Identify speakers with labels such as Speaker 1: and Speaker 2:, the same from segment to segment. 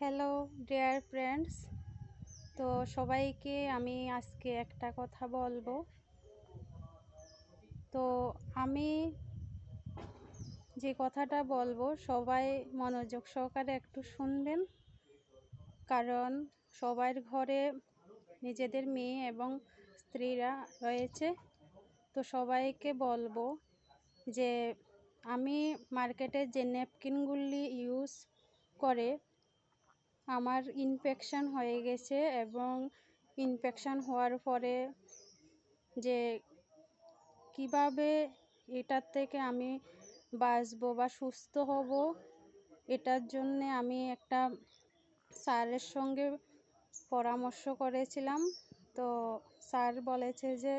Speaker 1: Hello dear friends, তো সবাইকে আমি আজকে একটা কথা বলবো। তো আমি যে কথাটা বলবো সবাই মনোযোগ সহকারে একটু শুনবেন, কারণ সবার ঘরে নিজেদের মেয়ে এবং স্ত্রীরা রয়েছে। তো সবাইকে বলবো যে আমি মার্কেটে যে ন্যাপকিনগুলি ইউজ করে আমার ইনফেকশান হয়ে গেছে, এবং ইনফেকশান হওয়ার পরে যে কিভাবে এটার থেকে আমি বাঁচবো বা সুস্থ হব, এটার জন্যে আমি একটা স্যারের সঙ্গে পরামর্শ করেছিলাম। তো স্যার বলেছে যে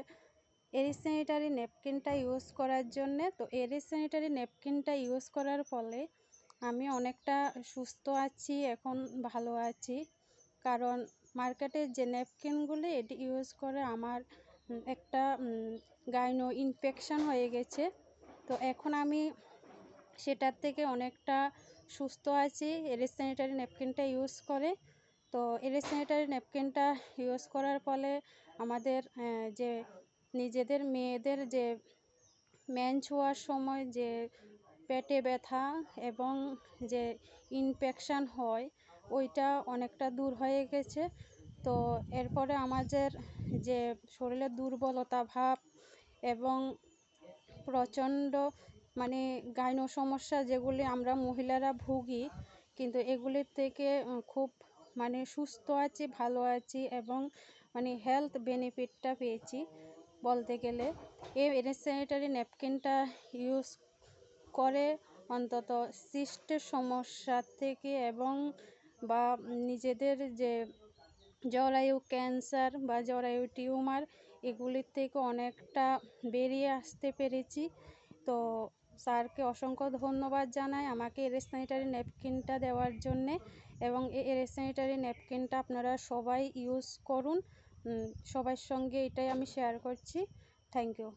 Speaker 1: এরি স্যানিটারি ন্যাপকিনটা ইউজ করার জন্যে। তো এরি স্যানিটারি ন্যাপকিনটা ইউজ করার ফলে আমি অনেকটা সুস্থ আছি, এখন ভালো আছি। কারণ মার্কেটের যে ন্যাপকিনগুলি এটি ইউজ করে আমার একটা গাইনো ইনফেকশান হয়ে গেছে। তো এখন আমি সেটার থেকে অনেকটা সুস্থ আছি এরি স্যানিটারি ন্যাপকিনটা ইউজ করে। তো এরি স্যানিটারি ন্যাপকিনটা ইউজ করার ফলে আমাদের যে নিজেদের মেয়েদের যে মেন্স হওয়ার সময় যে পেটে ব্যথা এবং যে ইনফেকশান হয় ওইটা অনেকটা দূর হয়ে গেছে। তো এরপরে আমাদের যে শরীরে দুর্বলতা ভাব এবং প্রচণ্ড গাইনো সমস্যা যেগুলি আমরা মহিলারা ভুগি, কিন্তু এগুলির থেকে খুব সুস্থ আছি, ভালো আছি এবং হেলথ বেনিফিটটা পেয়েছি বলতে গেলে। এই এরি স্যানিটারি ন্যাপকিনটা ইউজ করে অন্তত সিস্টের সমস্যা থেকে এবং বা নিজেদের যে জরায়ু ক্যান্সার বা জরায়ু টিউমার এগুলির থেকে অনেকটা বেরিয়ে আসতে পেরেছি। তো স্যারকে অসংখ্য ধন্যবাদ জানাই আমাকে এরি স্যানিটারি ন্যাপকিনটা দেওয়ার জন্যে, এবং এই এরি স্যানিটারি ন্যাপকিনটা আপনারা সবাই ইউজ করুন। সবার সঙ্গে এটাই আমি শেয়ার করছি। Thank you.